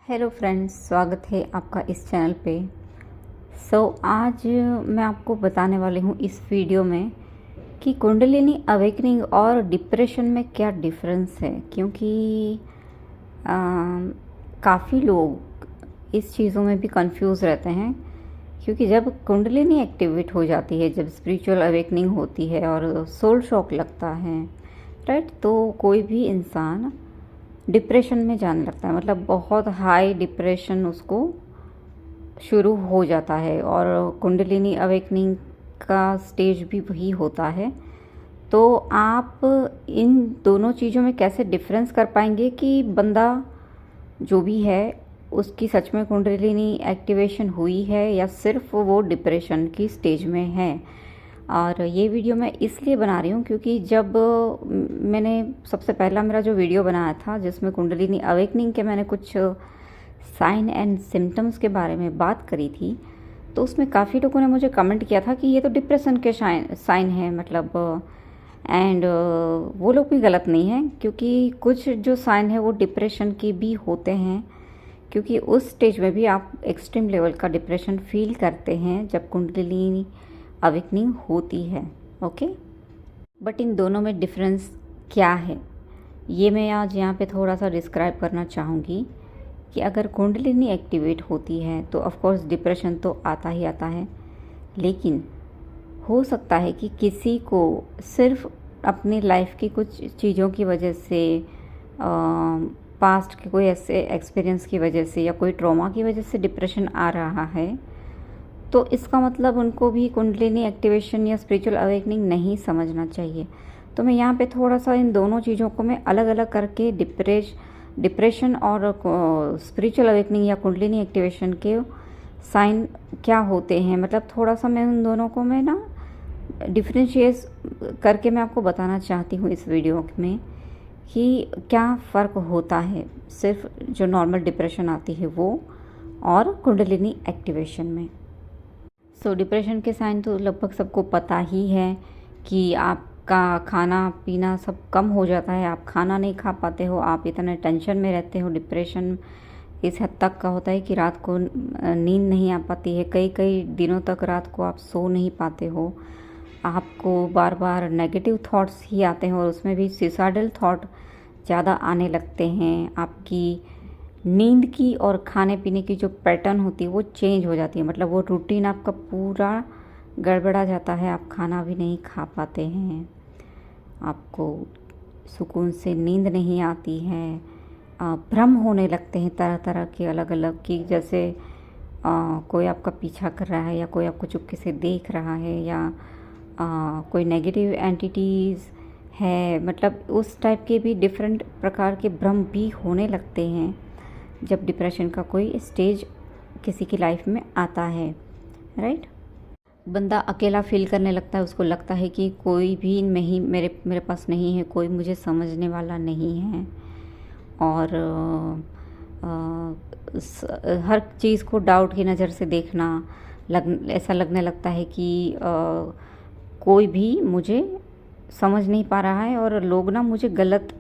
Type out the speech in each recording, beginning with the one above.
Hello friends, स्वागत है आपका इस चैनल पे। आज मैं आपको बताने वाली हूँ इस वीडियो में कि कुंडलिनी अवेकनिंग और डिप्रेशन में क्या डिफरेंस है, क्योंकि काफ़ी लोग इस चीज़ों में भी कंफ्यूज रहते हैं। क्योंकि जब कुंडलिनी एक्टिवेट हो जाती है, जब स्पिरिचुअल अवेकनिंग होती है और सोल शॉक लगता है, राइट, तो कोई भी इंसान डिप्रेशन में जाने लगता है। मतलब बहुत हाई डिप्रेशन उसको शुरू हो जाता है और कुंडलिनी अवेकनिंग का स्टेज भी वही होता है। तो आप इन दोनों चीज़ों में कैसे डिफरेंस कर पाएंगे कि बंदा जो भी है उसकी सच में कुंडलिनी एक्टिवेशन हुई है या सिर्फ वो डिप्रेशन की स्टेज में है। और ये वीडियो मैं इसलिए बना रही हूँ क्योंकि जब मैंने सबसे पहला मेरा जो वीडियो बनाया था जिसमें कुंडलिनी अवेकनिंग के मैंने कुछ साइन एंड सिम्टम्स के बारे में बात करी थी, तो उसमें काफ़ी लोगों ने मुझे कमेंट किया था कि ये तो डिप्रेशन के साइन है, मतलब एंड वो लोग भी गलत नहीं हैं, क्योंकि कुछ जो साइन है वो डिप्रेशन की भी होते हैं। क्योंकि उस स्टेज में भी आप एक्सट्रीम लेवल का डिप्रेशन फील करते हैं जब कुंडलिनी अवेकनिंग होती है। ओके, बट इन दोनों में डिफरेंस क्या है ये मैं आज यहाँ पे थोड़ा सा डिस्क्राइब करना चाहूँगी। कि अगर कुंडलिनी एक्टिवेट होती है तो ऑफ कोर्स डिप्रेशन तो आता ही आता है, लेकिन हो सकता है कि किसी को सिर्फ अपनी लाइफ की कुछ चीज़ों की वजह से, पास्ट के कोई ऐसे एक्सपीरियंस की वजह से या कोई ट्रॉमा की वजह से डिप्रेशन आ रहा है, तो इसका मतलब उनको भी कुंडलिनी एक्टिवेशन या स्पिरिचुअल अवेकनिंग नहीं समझना चाहिए। तो मैं यहाँ पे थोड़ा सा इन दोनों चीज़ों को मैं अलग अलग करके डिप्रेशन और स्पिरिचुअल अवेकनिंग या कुंडलिनी एक्टिवेशन के साइन क्या होते हैं, मतलब थोड़ा सा मैं उन दोनों को मैं ना डिफ्रेंशिएट करके मैं आपको बताना चाहती हूँ इस वीडियो में कि क्या फ़र्क होता है सिर्फ जो नॉर्मल डिप्रेशन आती है वो और कुंडलिनी एक्टिवेशन में। डिप्रेशन के साइन तो लगभग सबको पता ही है कि आपका खाना पीना सब कम हो जाता है, आप खाना नहीं खा पाते हो, आप इतने टेंशन में रहते हो। डिप्रेशन इस हद तक का होता है कि रात को नींद नहीं आ पाती है, कई कई दिनों तक रात को आप सो नहीं पाते हो, आपको बार बार नेगेटिव थॉट्स ही आते हैं और उसमें भी सुसाइडल थॉट ज़्यादा आने लगते हैं। आपकी नींद की और खाने पीने की जो पैटर्न होती है वो चेंज हो जाती है, मतलब वो रूटीन आपका पूरा गड़बड़ा जाता है, आप खाना भी नहीं खा पाते हैं, आपको सुकून से नींद नहीं आती है, भ्रम होने लगते हैं तरह तरह के अलग अलग की, जैसे कोई आपका पीछा कर रहा है या कोई आपको चुपके से देख रहा है या कोई नेगेटिव एंटिटीज़ है, मतलब उस टाइप के भी डिफरेंट प्रकार के भ्रम भी होने लगते हैं जब डिप्रेशन का कोई स्टेज किसी की लाइफ में आता है, राइट। बंदा अकेला फील करने लगता है, उसको लगता है कि कोई भी नहीं मेरे पास नहीं है, कोई मुझे समझने वाला नहीं है, और हर चीज़ को डाउट की नज़र से देखना, ऐसा लगने लगता है कि कोई भी मुझे समझ नहीं पा रहा है और लोग ना मुझे गलत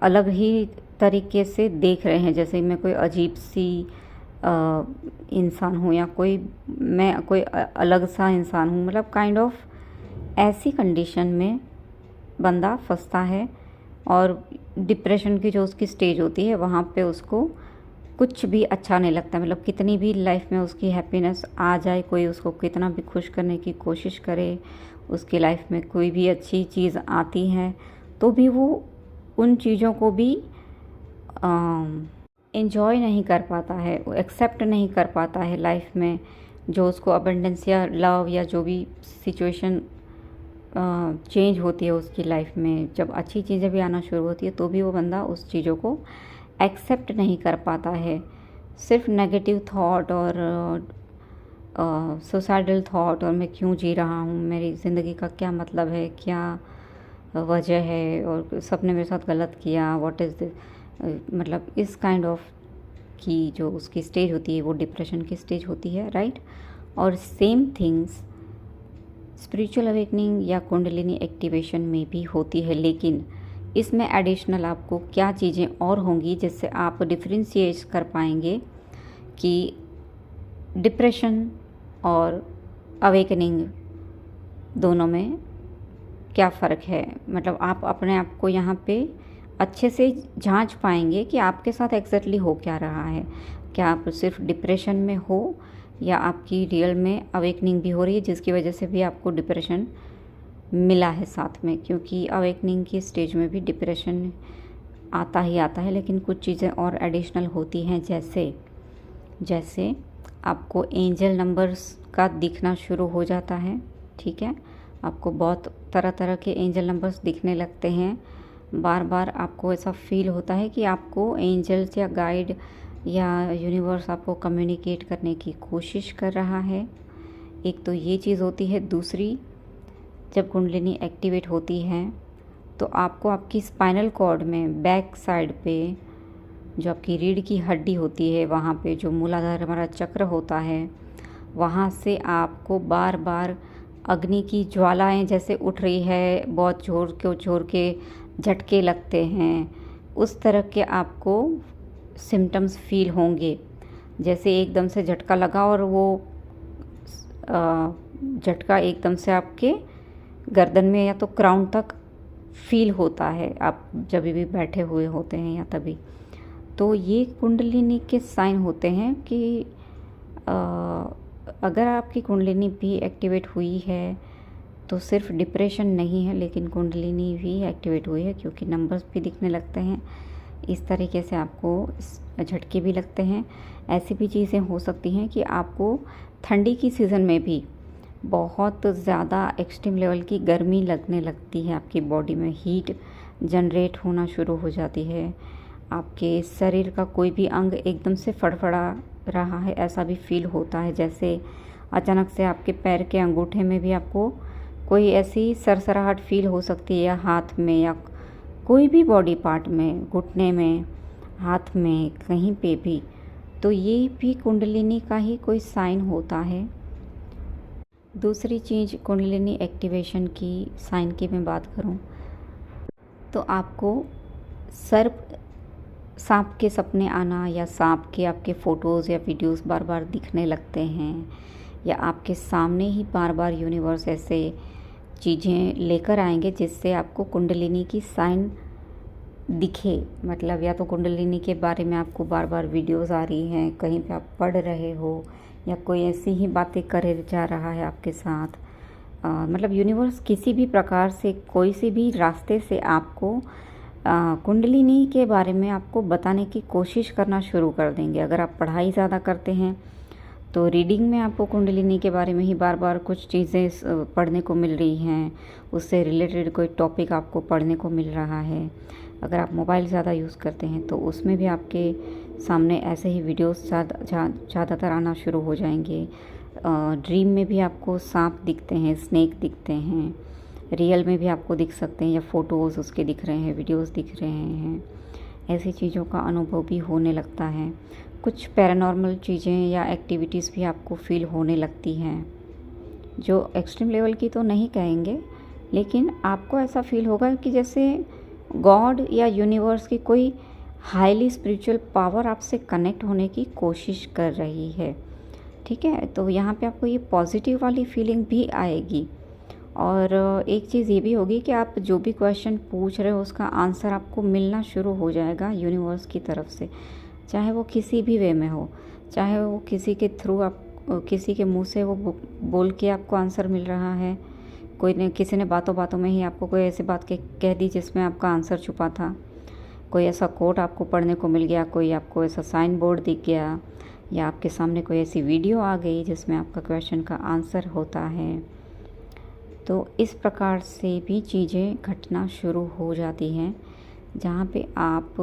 अलग ही तरीके से देख रहे हैं, जैसे मैं कोई अजीब सी इंसान हूँ या मैं कोई अलग सा इंसान हूँ, मतलब काइंड ऑफ ऐसी कंडीशन में बंदा फंसता है। और डिप्रेशन की जो उसकी स्टेज होती है वहाँ पे उसको कुछ भी अच्छा नहीं लगता, मतलब कितनी भी लाइफ में उसकी हैप्पीनेस आ जाए, कोई उसको कितना भी खुश करने की कोशिश करे, उसकी लाइफ में कोई भी अच्छी चीज़ आती है तो भी वो उन चीज़ों को भी एंजॉय नहीं कर पाता है, वो एक्सेप्ट नहीं कर पाता है लाइफ में। जो उसको अबंडेंस या लव या जो भी सिचुएशन चेंज होती है उसकी लाइफ में, जब अच्छी चीज़ें भी आना शुरू होती है तो भी वो बंदा उस चीज़ों को एक्सेप्ट नहीं कर पाता है। सिर्फ नेगेटिव थॉट और सुसाइडल थॉट, और मैं क्यों जी रहा हूँ, मेरी ज़िंदगी का क्या मतलब है, क्या वजह है, और सबने मेरे साथ गलत किया, व्हाट इज़ दिस, मतलब इस काइंड ऑफ की जो उसकी स्टेज होती है वो डिप्रेशन की स्टेज होती है, राइट। और सेम थिंग्स स्पिरिचुअल अवेकनिंग या कुंडलिनी एक्टिवेशन में भी होती है, लेकिन इसमें एडिशनल आपको क्या चीज़ें और होंगी जिससे आप डिफ्रेंशिएट कर पाएंगे कि डिप्रेशन और अवेकनिंग दोनों में क्या फ़र्क है। मतलब आप अपने आप को यहाँ पे अच्छे से जांच पाएंगे कि आपके साथ एग्जैक्टली हो क्या रहा है। क्या आप सिर्फ डिप्रेशन में हो या आपकी रियल में अवेकनिंग भी हो रही है, जिसकी वजह से भी आपको डिप्रेशन मिला है साथ में। क्योंकि अवेकनिंग की स्टेज में भी डिप्रेशन आता ही आता है, लेकिन कुछ चीज़ें और एडिशनल होती हैं, जैसे आपको एंजल नंबर्स का दिखना शुरू हो जाता है। ठीक है, आपको बहुत तरह तरह के एंजल नंबर्स दिखने लगते हैं। बार बार आपको ऐसा फील होता है कि आपको एंजल्स या गाइड या यूनिवर्स आपको कम्युनिकेट करने की कोशिश कर रहा है। एक तो ये चीज़ होती है। दूसरी, जब कुंडलिनी एक्टिवेट होती है तो आपको आपकी स्पाइनल कॉर्ड में बैक साइड पे जो आपकी रीढ़ की हड्डी होती है, वहाँ पे जो मूलाधार हमारा चक्र होता है, वहाँ से आपको बार बार अग्नि की ज्वालाएं जैसे उठ रही है, बहुत जोर के झटके लगते हैं, उस तरह के आपको सिम्टम्स फील होंगे। जैसे एकदम से झटका लगा और वो झटका एकदम से आपके गर्दन में या तो क्राउन तक फील होता है, आप जब भी बैठे हुए होते हैं या तभी। तो ये कुंडलिनी के साइन होते हैं कि अगर आपकी कुंडलिनी भी एक्टिवेट हुई है तो सिर्फ डिप्रेशन नहीं है, लेकिन कुंडलिनी भी एक्टिवेट हुई है, क्योंकि नंबर्स भी दिखने लगते हैं। इस तरीके से आपको झटके भी लगते हैं। ऐसी भी चीज़ें हो सकती हैं कि आपको ठंडी की सीज़न में भी बहुत ज़्यादा एक्सट्रीम लेवल की गर्मी लगने लगती है, आपकी बॉडी में हीट जनरेट होना शुरू हो जाती है, आपके शरीर का कोई भी अंग एकदम से फड़फड़ा रहा है ऐसा भी फील होता है। जैसे अचानक से आपके पैर के अंगूठे में भी आपको कोई ऐसी सरसराहट फील हो सकती है, या हाथ में, या कोई भी बॉडी पार्ट में, घुटने में, हाथ में, कहीं पे भी। तो ये भी कुंडलिनी का ही कोई साइन होता है। दूसरी चीज़, कुंडलिनी एक्टिवेशन की साइन की मैं बात करूं तो आपको सांप के सपने आना, या सांप के आपके फ़ोटोज़ या वीडियोस बार बार दिखने लगते हैं, या आपके सामने ही बार बार यूनिवर्स ऐसे चीज़ें लेकर आएंगे जिससे आपको कुंडलिनी की साइन दिखे। मतलब या तो कुंडलिनी के बारे में आपको बार बार वीडियोस आ रही हैं, कहीं पे आप पढ़ रहे हो, या कोई ऐसी ही बातें करे जा रहा है आपके साथ। मतलब यूनिवर्स किसी भी प्रकार से, कोई से भी रास्ते से आपको कुंडलिनी के बारे में आपको बताने की कोशिश करना शुरू कर देंगे। अगर आप पढ़ाई ज़्यादा करते हैं तो रीडिंग में आपको कुंडलिनी के बारे में ही बार बार कुछ चीज़ें पढ़ने को मिल रही हैं, उससे रिलेटेड कोई टॉपिक आपको पढ़ने को मिल रहा है। अगर आप मोबाइल ज़्यादा यूज़ करते हैं तो उसमें भी आपके सामने ऐसे ही वीडियोस ज़्यादातर आना शुरू हो जाएंगे। ड्रीम में भी आपको सांप दिखते हैं, स्नेक दिखते हैं, रियल में भी आपको दिख सकते हैं, या फ़ोटोज़ उसके दिख रहे हैं, वीडियोस दिख रहे हैं। ऐसी चीज़ों का अनुभव भी होने लगता है। कुछ पैरानॉर्मल चीज़ें या एक्टिविटीज़ भी आपको फील होने लगती हैं, जो एक्सट्रीम लेवल की तो नहीं कहेंगे, लेकिन आपको ऐसा फील होगा कि जैसे गॉड या यूनिवर्स की कोई हाईली स्पिरिचुअल पावर आपसे कनेक्ट होने की कोशिश कर रही है। ठीक है, तो यहाँ पे आपको ये पॉजिटिव वाली फीलिंग भी आएगी। और एक चीज़ ये भी होगी कि आप जो भी क्वेश्चन पूछ रहे हो उसका आंसर आपको मिलना शुरू हो जाएगा यूनिवर्स की तरफ से, चाहे वो किसी भी वे में हो, चाहे वो किसी के थ्रू, आप किसी के मुंह से वो बोल के आपको आंसर मिल रहा है, किसी ने बातों बातों में ही आपको कोई ऐसी बात कह दी जिसमें आपका आंसर छुपा था, कोई ऐसा कोट आपको पढ़ने को मिल गया, कोई आपको ऐसा साइन बोर्ड दिख गया, या आपके सामने कोई ऐसी वीडियो आ गई जिसमें आपका क्वेश्चन का आंसर होता है। तो इस प्रकार से भी चीज़ें घटना शुरू हो जाती हैं, जहाँ पे आप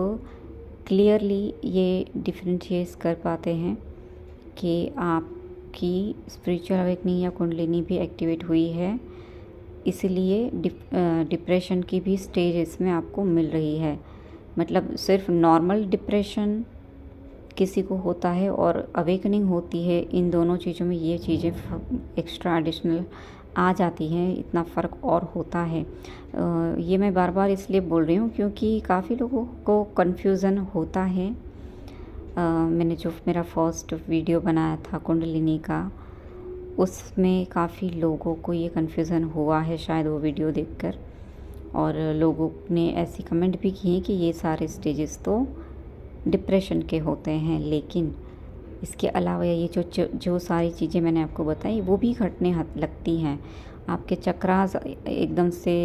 क्लियरली ये डिफरेंशिएट कर पाते हैं कि आपकी स्पिरिचुअल अवेकनिंग या कुंडलिनी भी एक्टिवेट हुई है, इसलिए डिप्रेशन की भी स्टेज इसमें आपको मिल रही है। मतलब सिर्फ नॉर्मल डिप्रेशन किसी को होता है और अवेकनिंग होती है, इन दोनों चीज़ों में ये चीज़ें एक्स्ट्रा एडिशनल आ जाती हैं, इतना फ़र्क और होता है। ये मैं बार बार इसलिए बोल रही हूँ क्योंकि काफ़ी लोगों को कन्फ्यूज़न होता है। मैंने जो मेरा फर्स्ट वीडियो बनाया था कुंडलिनी का, उसमें काफ़ी लोगों को ये कन्फ्यूज़न हुआ है शायद वो वीडियो देखकर, और लोगों ने ऐसी कमेंट भी किए कि ये सारे स्टेजेस तो डिप्रेशन के होते हैं, लेकिन इसके अलावा ये जो सारी चीज़ें मैंने आपको बताई वो भी घटने लगती हैं। आपके चक्रास एकदम से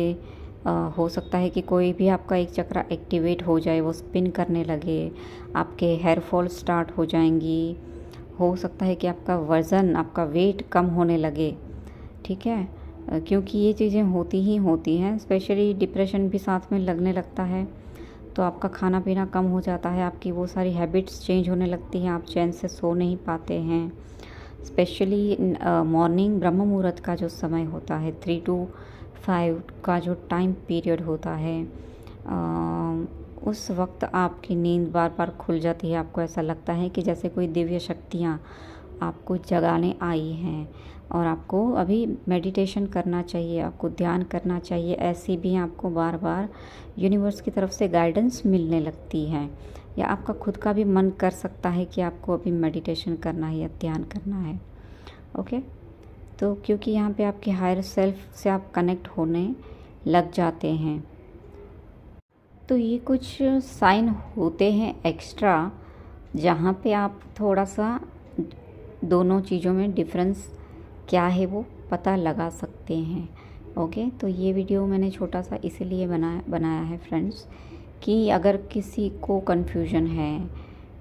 हो सकता है कि कोई भी आपका एक चक्रा एक्टिवेट हो जाए, वो स्पिन करने लगे, आपके हेयर फॉल स्टार्ट हो जाएंगी, हो सकता है कि आपका वज़न, आपका वेट कम होने लगे, ठीक है, क्योंकि ये चीज़ें होती ही होती हैं। स्पेशली डिप्रेशन भी साथ में लगने लगता है, तो आपका खाना पीना कम हो जाता है, आपकी वो सारी हैबिट्स चेंज होने लगती हैं, आप चैन से सो नहीं पाते हैं। स्पेशली मॉर्निंग ब्रह्म मुहूर्त का जो समय होता है, 3 to 5 का जो टाइम पीरियड होता है, उस वक्त आपकी नींद बार बार खुल जाती है। आपको ऐसा लगता है कि जैसे कोई दिव्य शक्तियाँ आपको जगाने आई हैं और आपको अभी मेडिटेशन करना चाहिए, आपको ध्यान करना चाहिए। ऐसी भी आपको बार बार यूनिवर्स की तरफ से गाइडेंस मिलने लगती है, या आपका खुद का भी मन कर सकता है कि आपको अभी मेडिटेशन करना है या ध्यान करना है। ओके, तो क्योंकि यहाँ पे आपके हायर सेल्फ से आप कनेक्ट होने लग जाते हैं, तो ये कुछ साइन होते हैं एक्स्ट्रा, जहाँ पे आप थोड़ा सा दोनों चीज़ों में डिफरेंस क्या है वो पता लगा सकते हैं। ओके, तो ये वीडियो मैंने छोटा सा इसीलिए बनाया है फ्रेंड्स, कि अगर किसी को कन्फ्यूजन है,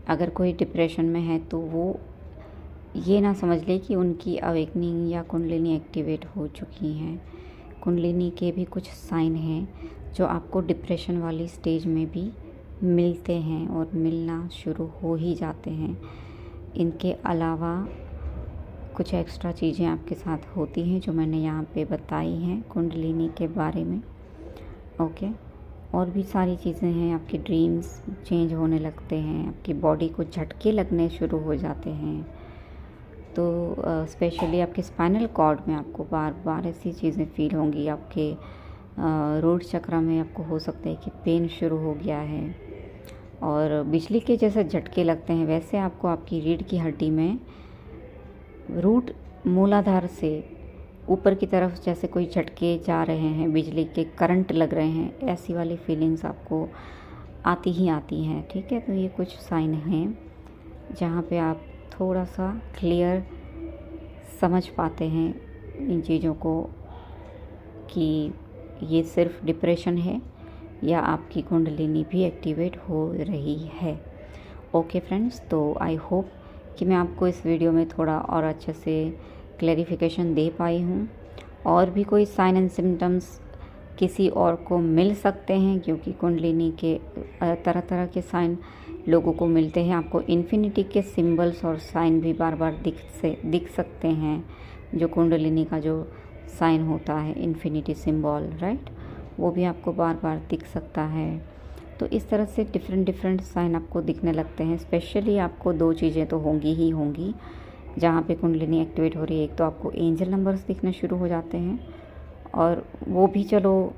अगर कोई डिप्रेशन में है, तो वो ये ना समझ ले कि उनकी अवेकनिंग या कुंडलिनी एक्टिवेट हो चुकी हैं। कुंडलिनी के भी कुछ साइन हैं जो आपको डिप्रेशन वाली स्टेज में भी मिलते हैं और मिलना शुरू हो ही जाते हैं। इनके अलावा कुछ एक्स्ट्रा चीज़ें आपके साथ होती हैं जो मैंने यहाँ पे बताई हैं कुंडलिनी के बारे में। ओके, और भी सारी चीज़ें हैं, आपके ड्रीम्स चेंज होने लगते हैं, आपकी बॉडी को झटके लगने शुरू हो जाते हैं। तो स्पेशली आपके स्पाइनल कॉर्ड में आपको बार बार ऐसी चीज़ें फील होंगी। आपके रूट चक्र में आपको हो सकता है कि पेन शुरू हो गया है, और बिजली के जैसे झटके लगते हैं, वैसे आपको आपकी रीढ़ की हड्डी में रूट मूलाधार से ऊपर की तरफ जैसे कोई झटके जा रहे हैं, बिजली के करंट लग रहे हैं, ऐसी वाली फीलिंग्स आपको आती ही आती हैं। ठीक है, तो ये कुछ साइन हैं जहाँ पे आप थोड़ा सा क्लियर समझ पाते हैं इन चीज़ों को कि ये सिर्फ डिप्रेशन है या आपकी कुंडलिनी भी एक्टिवेट हो रही है। ओके फ्रेंड्स, तो आई होप कि मैं आपको इस वीडियो में थोड़ा और अच्छे से क्लैरिफिकेशन दे पाई हूँ। और भी कोई साइन एंड सिम्टम्स किसी और को मिल सकते हैं, क्योंकि कुंडलिनी के तरह तरह के साइन लोगों को मिलते हैं। आपको इन्फिनिटी के सिंबल्स और साइन भी बार बार दिख सकते हैं। जो कुंडलिनी का जो साइन होता है, इन्फिनिटी सिंबल, राइट, वो भी आपको बार बार दिख सकता है। तो इस तरह से डिफरेंट साइन आपको दिखने लगते हैं। स्पेशली आपको 2 चीज़ें तो होंगी ही होंगी जहाँ पे कुंडलिनी एक्टिवेट हो रही है। एक तो आपको एंजल नंबर्स दिखने शुरू हो जाते हैं, और वो भी चलो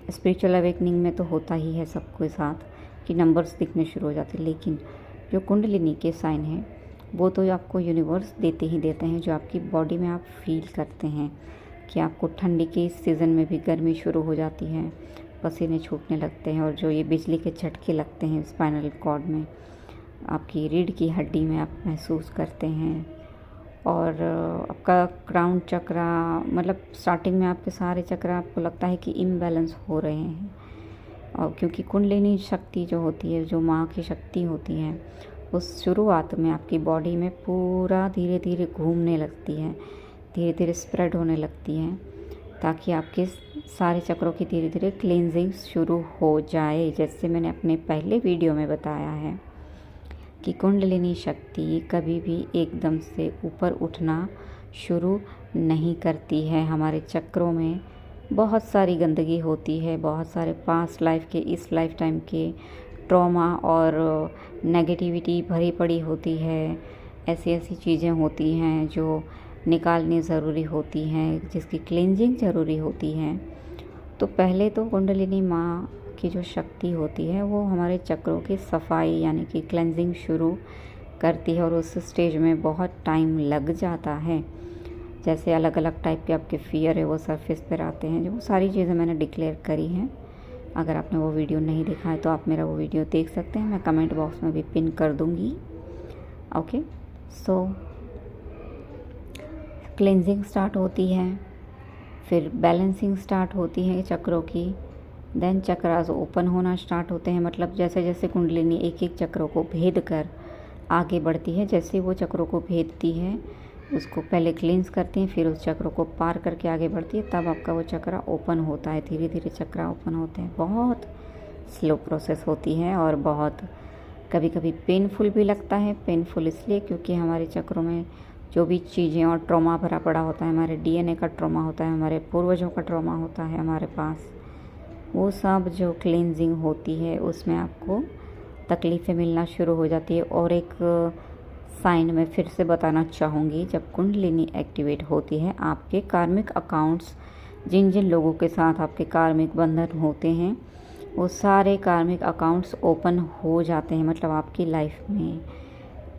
स्पिरिचुअल अवेकनिंग में तो होता ही है सबके साथ कि नंबर्स दिखने शुरू हो जाते हैं, लेकिन जो कुंडलिनी के साइन हैं वो तो आपको यूनिवर्स देते ही देते हैं, जो आपकी बॉडी में आप फील करते हैं कि आपको ठंडी के इस सीज़न में भी गर्मी शुरू हो जाती है, पसीने छूटने लगते हैं, और जो ये बिजली के झटके लगते हैं स्पाइनल कॉर्ड में, आपकी रीढ़ की हड्डी में आप महसूस करते हैं। और आपका क्राउन चक्रा, मतलब स्टार्टिंग में आपके सारे चक्र आपको लगता है कि इम्बैलेंस हो रहे हैं, और क्योंकि कुंडलिनी शक्ति जो होती है, जो माँ की शक्ति होती है, उस शुरुआत में आपकी बॉडी में पूरा धीरे धीरे घूमने लगती है, धीरे धीरे स्प्रेड होने लगती है, ताकि आपके सारे चक्रों की धीरे धीरे क्लींजिंग शुरू हो जाए। जैसे मैंने अपने पहले वीडियो में बताया है कि कुंडलिनी शक्ति कभी भी एकदम से ऊपर उठना शुरू नहीं करती है। हमारे चक्रों में बहुत सारी गंदगी होती है, बहुत सारे पास्ट लाइफ के, इस लाइफ टाइम के ट्रॉमा और नेगेटिविटी भरी पड़ी होती है। ऐसी चीज़ें होती हैं जो निकालनी ज़रूरी होती हैं, जिसकी क्लेंजिंग ज़रूरी होती है। तो पहले तो कुंडलिनी माँ की जो शक्ति होती है वो हमारे चक्रों की सफाई यानी कि क्लेंजिंग शुरू करती है, और उस स्टेज में बहुत टाइम लग जाता है। जैसे अलग अलग टाइप के आपके फियर है वो सरफेस पर आते हैं, जो वो सारी चीज़ें मैंने डिक्लेयर करी हैं। अगर आपने वो वीडियो नहीं देखा है तो आप मेरा वो वीडियो देख सकते हैं, मैं कमेंट बॉक्स में भी पिन कर दूँगी। ओके, सो क्लेंजिंग स्टार्ट होती है, फिर बैलेंसिंग स्टार्ट होती है चक्रों की, देन चक्रास ओपन होना स्टार्ट होते हैं। मतलब जैसे जैसे कुंडलिनी एक एक चक्रों को भेद कर आगे बढ़ती है, जैसे वो चक्रों को भेदती है उसको पहले क्लींस करती हैं, फिर उस चक्रों को पार करके आगे बढ़ती है, तब आपका वो चक्रा ओपन होता है। धीरे धीरे चक्रा ओपन होते हैं। बहुत स्लो प्रोसेस होती है और बहुत कभी कभी पेनफुल भी लगता है। पेनफुल इसलिए क्योंकि हमारे चक्रों में जो भी चीज़ें और ट्रॉमा भरा पड़ा होता है, हमारे डीएनए का ट्रॉमा होता है, हमारे पूर्वजों का ट्रॉमा होता है हमारे पास, वो सब जो क्लींजिंग होती है उसमें आपको तकलीफ़ें मिलना शुरू हो जाती है। और एक साइन में फिर से बताना चाहूँगी, जब कुंडलिनी एक्टिवेट होती है, आपके कार्मिक अकाउंट्स, जिन जिन लोगों के साथ आपके कार्मिक बंधन होते हैं वो सारे कार्मिक अकाउंट्स ओपन हो जाते हैं। मतलब आपकी लाइफ में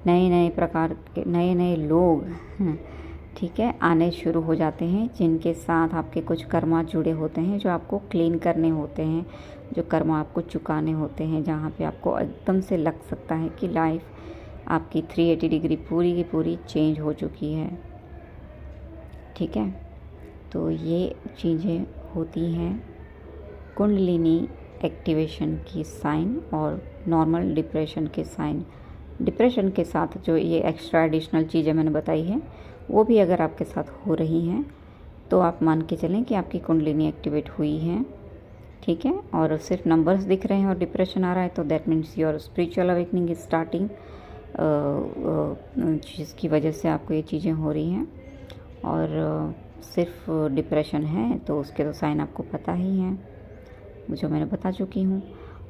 नए नए प्रकार के नए नए लोग ठीक है आने शुरू हो जाते हैं, जिनके साथ आपके कुछ कर्मा जुड़े होते हैं, जो आपको क्लीन करने होते हैं, जो कर्मा आपको चुकाने होते हैं, जहाँ पे आपको एकदम से लग सकता है कि लाइफ आपकी 380 डिग्री पूरी की पूरी चेंज हो चुकी है। ठीक है, तो ये चीज़ें होती हैं कुंडलिनी एक्टिवेशन की साइन और नॉर्मल डिप्रेशन के साइन। डिप्रेशन के साथ जो ये एक्स्ट्रा एडिशनल चीज़ें मैंने बताई हैं वो भी अगर आपके साथ हो रही हैं तो आप मान के चलें कि आपकी कुंडलिनी एक्टिवेट हुई है। ठीक है, और सिर्फ नंबर्स दिख रहे हैं और डिप्रेशन आ रहा है तो that means your spiritual awakening is starting, जिसकी वजह से आपको ये चीज़ें हो रही हैं। और सिर्फ डिप्रेशन है तो उसके तो साइन आपको पता ही हैं, जो मैंने बता चुकी हूँ।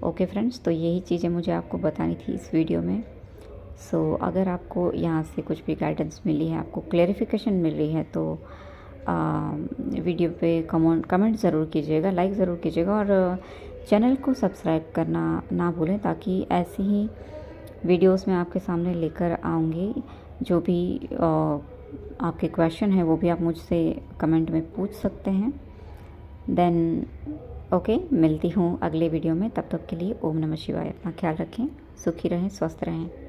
ओके फ्रेंड्स, तो यही चीज़ें मुझे आपको बतानी थी इस वीडियो में। सो अगर आपको यहाँ से कुछ भी गाइडेंस मिली है, आपको क्लेरिफिकेशन मिल रही है, तो वीडियो पे कमेंट ज़रूर कीजिएगा, लाइक ज़रूर कीजिएगा, और चैनल को सब्सक्राइब करना ना भूलें, ताकि ऐसी ही वीडियोस मैं आपके सामने लेकर आऊँगी। जो भी आपके क्वेश्चन है वो भी आप मुझसे कमेंट में पूछ सकते हैं। देन ओके, मिलती हूँ अगले वीडियो में। तब तक के लिए ओम नमः शिवाय। अपना ख्याल रखें, सुखी रहें, स्वस्थ रहें।